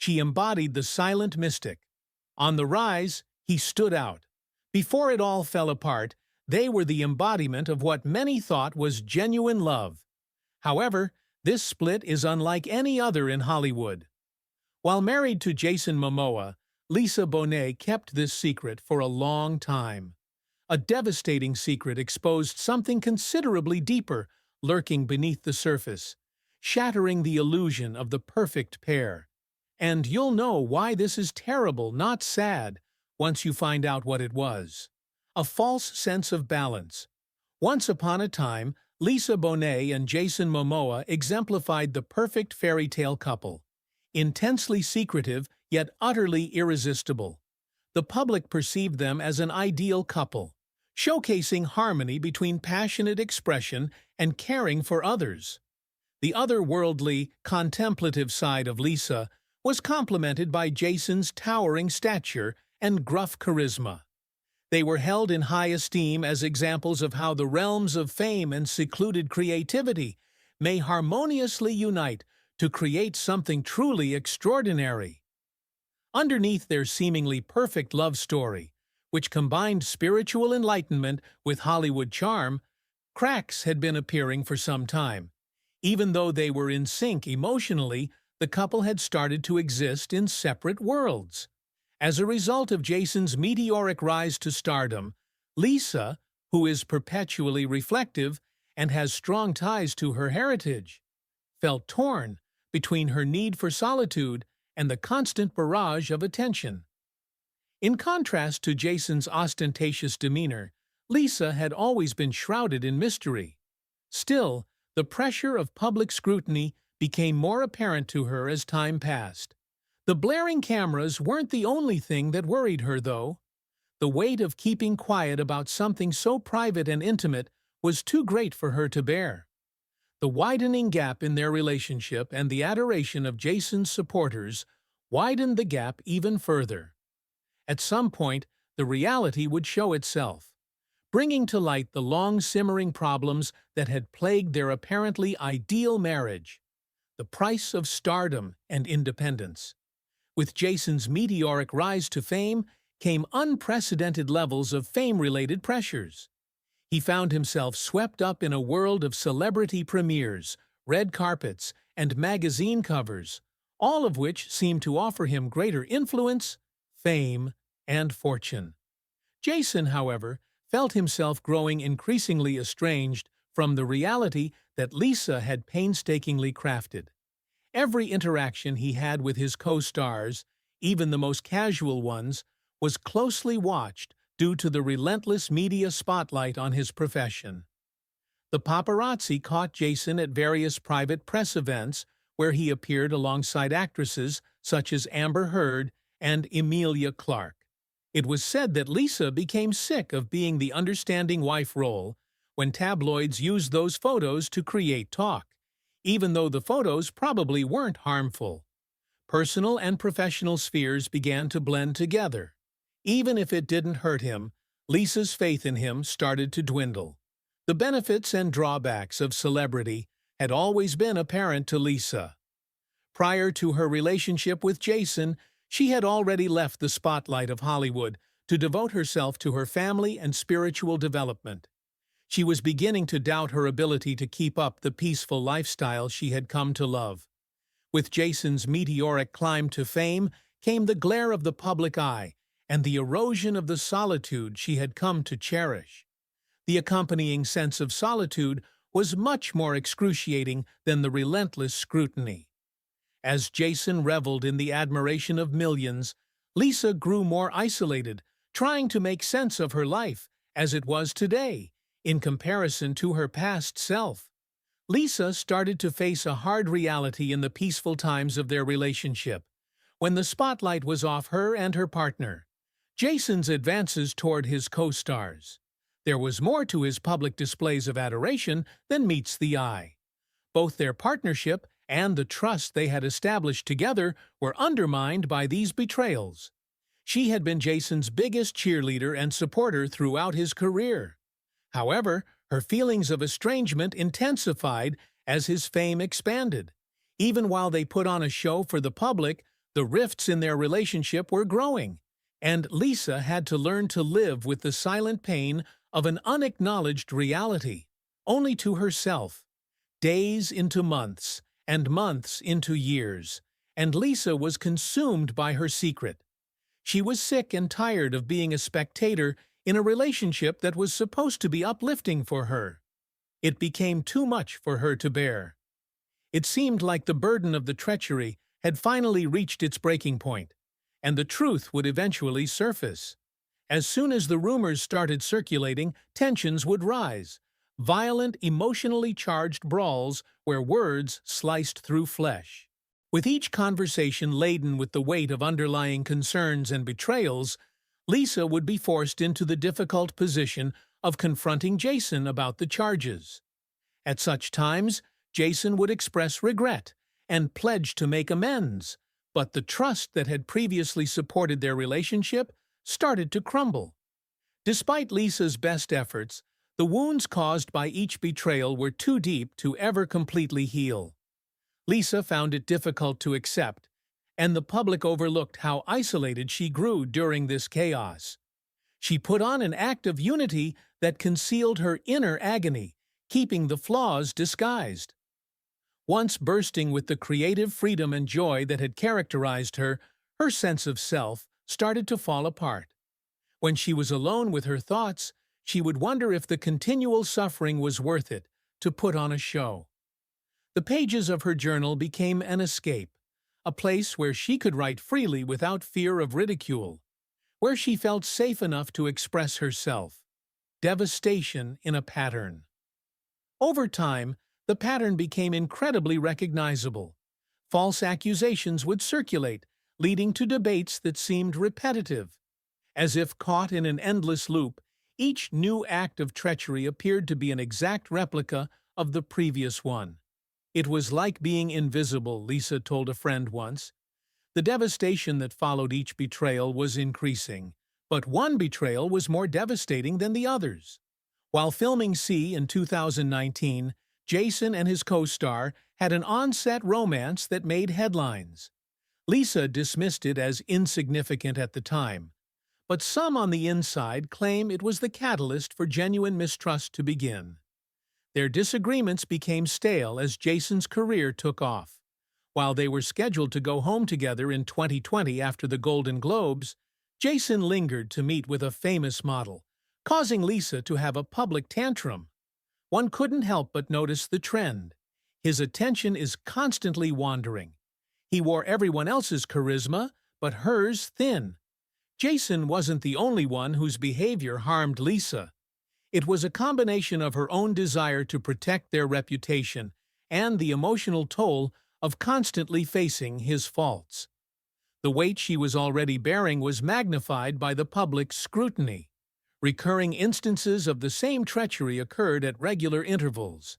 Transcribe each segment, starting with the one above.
She embodied the silent mystic. On the rise, he stood out. Before it all fell apart, they were the embodiment of what many thought was genuine love. However, this split is unlike any other in Hollywood. While married to Jason Momoa, Lisa Bonet kept this secret for a long time. A devastating secret exposed something considerably deeper lurking beneath the surface, shattering the illusion of the perfect pair. And you'll know why this is terrible, not sad, once you find out what it was. A false sense of balance. Once upon a time, Lisa Bonet and Jason Momoa exemplified the perfect fairy tale couple. Intensely secretive, yet utterly irresistible. The public perceived them as an ideal couple, showcasing harmony between passionate expression and caring for others. The otherworldly, contemplative side of Lisa was complemented by Jason's towering stature and gruff charisma. They were held in high esteem as examples of how the realms of fame and secluded creativity may harmoniously unite to create something truly extraordinary. Underneath their seemingly perfect love story, which combined spiritual enlightenment with Hollywood charm, cracks had been appearing for some time. Even though they were in sync emotionally, the couple had started to exist in separate worlds. As a result of Jason's meteoric rise to stardom, Lisa, who is perpetually reflective and has strong ties to her heritage, felt torn between her need for solitude and the constant barrage of attention. In contrast to Jason's ostentatious demeanor, Lisa had always been shrouded in mystery. Still, the pressure of public scrutiny became more apparent to her as time passed. The blaring cameras weren't the only thing that worried her, though. The weight of keeping quiet about something so private and intimate was too great for her to bear. The widening gap in their relationship and the adoration of Jason's supporters widened the gap even further. At some point, the reality would show itself, bringing to light the long-simmering problems that had plagued their apparently ideal marriage. The price of stardom and independence. With Jason's meteoric rise to fame came unprecedented levels of fame-related pressures. He found himself swept up in a world of celebrity premieres, red carpets, and magazine covers, all of which seemed to offer him greater influence, fame, and fortune. Jason, however, felt himself growing increasingly estranged from the reality that Lisa had painstakingly crafted. Every interaction he had with his co-stars, even the most casual ones, was closely watched due to the relentless media spotlight on his profession. The paparazzi caught Jason at various private press events where he appeared alongside actresses such as Amber Heard and Emilia Clarke. It was said that Lisa became sick of being the understanding wife role when tabloids used those photos to create talk, even though the photos probably weren't harmful. Personal and professional spheres began to blend together. Even if it didn't hurt him, Lisa's faith in him started to dwindle. The benefits and drawbacks of celebrity had always been apparent to Lisa. Prior to her relationship with Jason, she had already left the spotlight of Hollywood to devote herself to her family and spiritual development. She was beginning to doubt her ability to keep up the peaceful lifestyle she had come to love. With Jason's meteoric climb to fame came the glare of the public eye and the erosion of the solitude she had come to cherish. The accompanying sense of solitude was much more excruciating than the relentless scrutiny. As Jason reveled in the admiration of millions, Lisa grew more isolated, trying to make sense of her life as it was today, in comparison to her past self. Lisa started to face a hard reality in the peaceful times of their relationship, when the spotlight was off her and her partner. Jason's advances toward his co-stars. There was more to his public displays of adoration than meets the eye. Both their partnership and the trust they had established together were undermined by these betrayals. She had been Jason's biggest cheerleader and supporter throughout his career. However, her feelings of estrangement intensified as his fame expanded. Even while they put on a show for the public, The rifts in their relationship were growing, and Lisa had to learn to live with the silent pain of an unacknowledged reality, only to herself. Days into months, and months into years, and Lisa was consumed by her secret. She was sick and tired of being a spectator in a relationship that was supposed to be uplifting for her. It became too much for her to bear. It seemed like the burden of the treachery had finally reached its breaking point, and the truth would eventually surface. As soon as the rumors started circulating, tensions would rise. Violent, emotionally charged brawls where words sliced through flesh. With each conversation laden with the weight of underlying concerns and betrayals, Lisa would be forced into the difficult position of confronting Jason about the charges. At such times, Jason would express regret and pledge to make amends, but the trust that had previously supported their relationship started to crumble. Despite Lisa's best efforts, the wounds caused by each betrayal were too deep to ever completely heal. Lisa found it difficult to accept, and the public overlooked how isolated she grew during this chaos. She put on an act of unity that concealed her inner agony, keeping the flaws disguised. Once bursting with the creative freedom and joy that had characterized her, her sense of self started to fall apart. When she was alone with her thoughts, she would wonder if the continual suffering was worth it to put on a show. The pages of her journal became an escape, a place where she could write freely without fear of ridicule, where she felt safe enough to express herself. Devastation in a pattern. Over time, the pattern became incredibly recognizable. False accusations would circulate, leading to debates that seemed repetitive. As if caught in an endless loop, each new act of treachery appeared to be an exact replica of the previous one. It was like being invisible, Lisa told a friend once. The devastation that followed each betrayal was increasing, but one betrayal was more devastating than the others. While filming C in 2019, Jason and his co-star had an on-set romance that made headlines. Lisa dismissed it as insignificant at the time, but some on the inside claim it was the catalyst for genuine mistrust to begin. Their disagreements became stale as Jason's career took off. While they were scheduled to go home together in 2020 after the Golden Globes, Jason lingered to meet with a famous model, causing Lisa to have a public tantrum. One couldn't help but notice the trend. His attention is constantly wandering. He wore everyone else's charisma, but hers thin. Jason wasn't the only one whose behavior harmed Lisa. It was a combination of her own desire to protect their reputation and the emotional toll of constantly facing his faults. The weight she was already bearing was magnified by the public's scrutiny. Recurring instances of the same treachery occurred at regular intervals.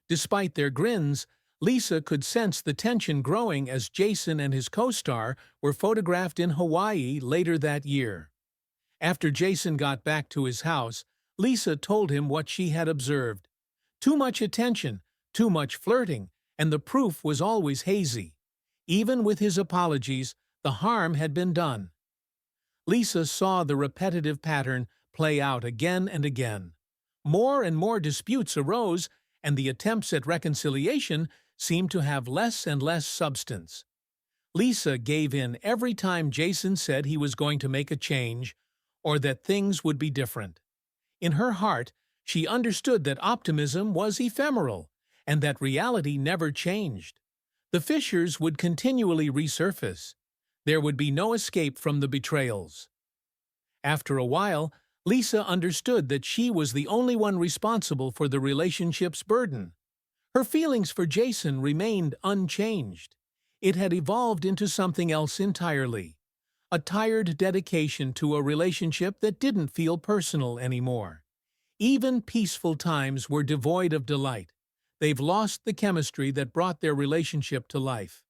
Despite their grins, Lisa could sense the tension growing as Jason and his co-star were photographed in Hawaii later that year. After Jason got back to his house, Lisa told him what she had observed. Too much attention, too much flirting, and the proof was always hazy. Even with his apologies, the harm had been done. Lisa saw the repetitive pattern play out again and again. More and more disputes arose, and the attempts at reconciliation seemed to have less and less substance. Lisa gave in every time Jason said he was going to make a change or that things would be different. In her heart, she understood that optimism was ephemeral and that reality never changed. The fissures would continually resurface. There would be no escape from the betrayals. After a while, Lisa understood that she was the only one responsible for the relationship's burden. Her feelings for Jason remained unchanged. It had evolved into something else entirely. A tired dedication to a relationship that didn't feel personal anymore. Even peaceful times were devoid of delight. They've lost the chemistry that brought their relationship to life.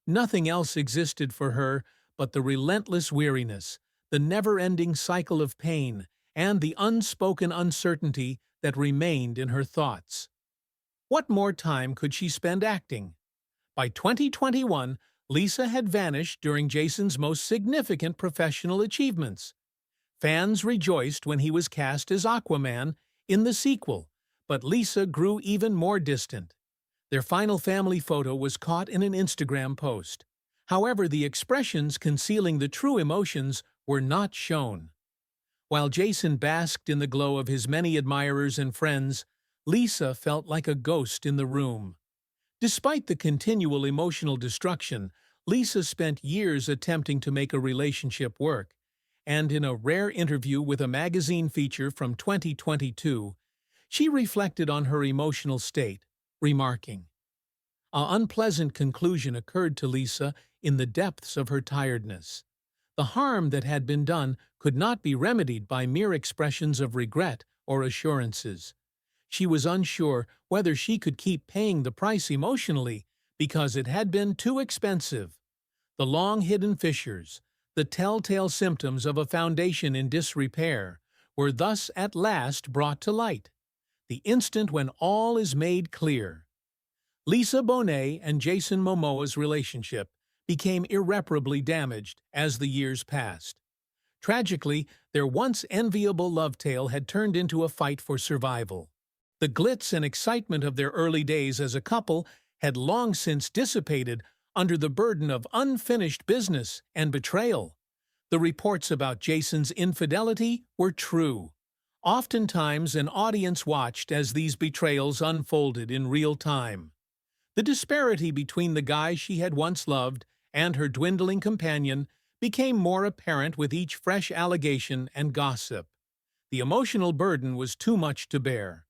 Nothing else existed for her but the relentless weariness, the never-ending cycle of pain, and the unspoken uncertainty that remained in her thoughts. What more time could she spend acting? By 2021, Lisa had vanished during Jason's most significant professional achievements. Fans rejoiced when he was cast as Aquaman in the sequel, but Lisa grew even more distant. Their final family photo was caught in an Instagram post. However, the expressions concealing the true emotions were not shown. While Jason basked in the glow of his many admirers and friends, Lisa felt like a ghost in the room. Despite the continual emotional destruction, Lisa spent years attempting to make a relationship work, and in a rare interview with a magazine feature from 2022, she reflected on her emotional state, remarking, "An unpleasant conclusion occurred to Lisa in the depths of her tiredness. The harm that had been done could not be remedied by mere expressions of regret or assurances. She was unsure whether she could keep paying the price emotionally because it had been too expensive. The long-hidden fissures, the telltale symptoms of a foundation in disrepair, were thus at last brought to light. The instant when all is made clear." Lisa Bonet and Jason Momoa's relationship became irreparably damaged as the years passed. Tragically, their once enviable love tale had turned into a fight for survival. The glitz and excitement of their early days as a couple had long since dissipated under the burden of unfinished business and betrayal. The reports about Jason's infidelity were true. Oftentimes, an audience watched as these betrayals unfolded in real time. The disparity between the guy she had once loved and her dwindling companion became more apparent with each fresh allegation and gossip. The emotional burden was too much to bear.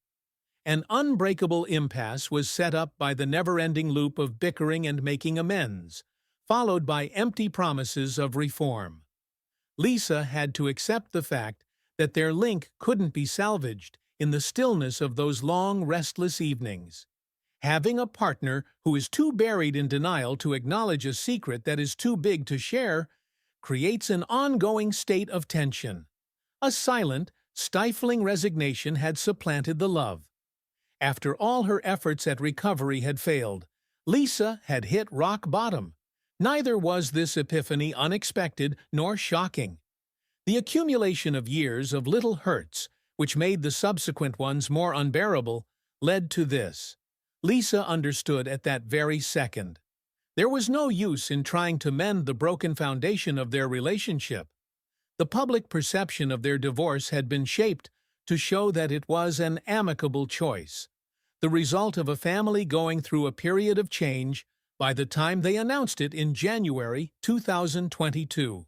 An unbreakable impasse was set up by the never-ending loop of bickering and making amends, followed by empty promises of reform. Lisa had to accept the fact that their link couldn't be salvaged in the stillness of those long, restless evenings. Having a partner who is too buried in denial to acknowledge a secret that is too big to share creates an ongoing state of tension. A silent, stifling resignation had supplanted the love. After all her efforts at recovery had failed, Lisa had hit rock bottom. Neither was this epiphany unexpected nor shocking. The accumulation of years of little hurts, which made the subsequent ones more unbearable, led to this. Lisa understood at that very second. There was no use in trying to mend the broken foundation of their relationship. The public perception of their divorce had been shaped to show that it was an amicable choice, the result of a family going through a period of change by the time they announced it in January 2022.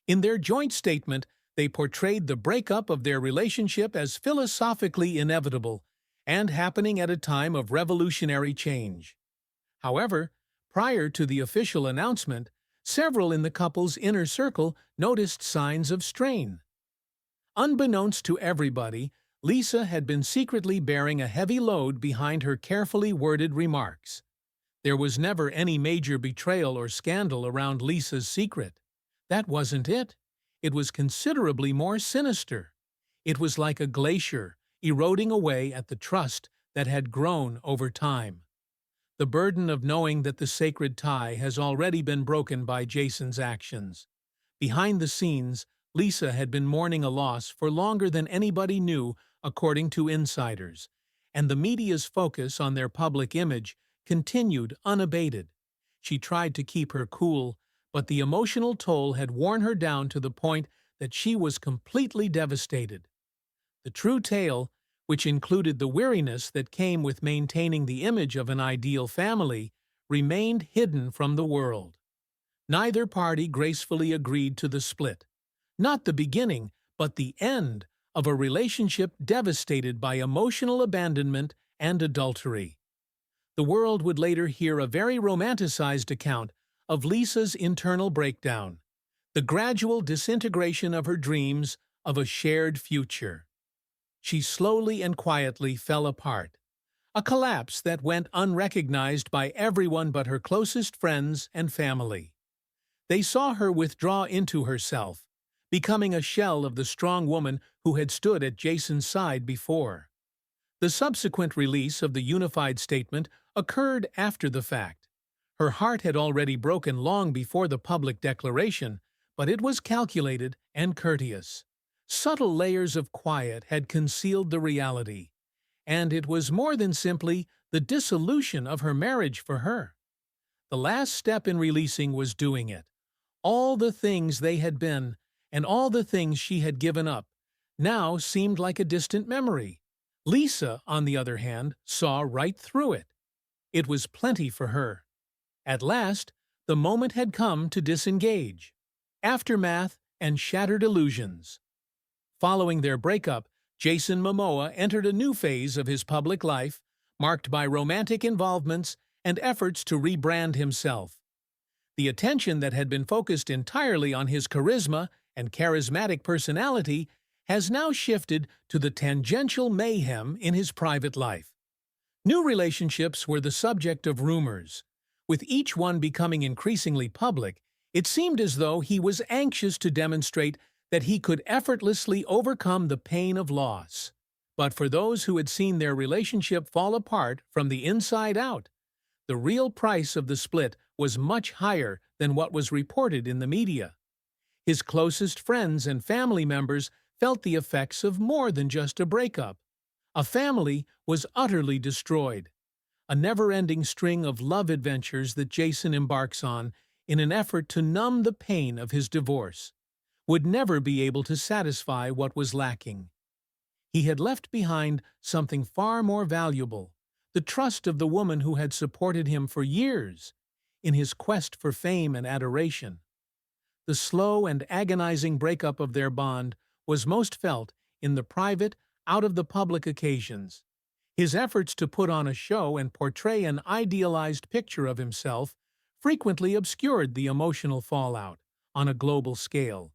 In their joint statement, they portrayed the breakup of their relationship as philosophically inevitable and happening at a time of revolutionary change. However, prior to the official announcement, several in the couple's inner circle noticed signs of strain. Unbeknownst to everybody, Lisa had been secretly bearing a heavy load behind her carefully worded remarks. There was never any major betrayal or scandal around Lisa's secret. That wasn't it. It was considerably more sinister. It was like a glacier, eroding away at the trust that had grown over time. The burden of knowing that the sacred tie has already been broken by Jason's actions. Behind the scenes, Lisa had been mourning a loss for longer than anybody knew, according to insiders, and the media's focus on their public image continued unabated. She tried to keep her cool, but the emotional toll had worn her down to the point that she was completely devastated. The true tale, which included the weariness that came with maintaining the image of an ideal family, remained hidden from the world. Neither party gracefully agreed to the split. Not the beginning, but the end of a relationship devastated by emotional abandonment and adultery. The world would later hear a very romanticized account of Lisa's internal breakdown, the gradual disintegration of her dreams of a shared future. She slowly and quietly fell apart, a collapse that went unrecognized by everyone but her closest friends and family. They saw her withdraw into herself, becoming a shell of the strong woman who had stood at Jason's side before. The subsequent release of the unified statement occurred after the fact. Her heart had already broken long before the public declaration, but it was calculated and courteous. Subtle layers of quiet had concealed the reality, and it was more than simply the dissolution of her marriage for her. The last step in releasing was doing it. All the things they had been, and all the things she had given up, now seemed like a distant memory. Lisa, on the other hand, saw right through it. It was plenty for her. At last, the moment had come to disengage. Aftermath and shattered illusions. Following their breakup, Jason Momoa entered a new phase of his public life, marked by romantic involvements and efforts to rebrand himself. The attention that had been focused entirely on his charisma and charismatic personality has now shifted to the tangential mayhem in his private life. New relationships were the subject of rumors. With each one becoming increasingly public, it seemed as though he was anxious to demonstrate that he could effortlessly overcome the pain of loss. But for those who had seen their relationship fall apart from the inside out, the real price of the split was much higher than what was reported in the media. His closest friends and family members felt the effects of more than just a breakup. A family was utterly destroyed. A never-ending string of love adventures that Jason embarks on in an effort to numb the pain of his divorce would never be able to satisfy what was lacking. He had left behind something far more valuable, the trust of the woman who had supported him for years in his quest for fame and adoration. The slow and agonizing breakup of their bond was most felt in the private, out-of-the-public occasions. His efforts to put on a show and portray an idealized picture of himself frequently obscured the emotional fallout on a global scale.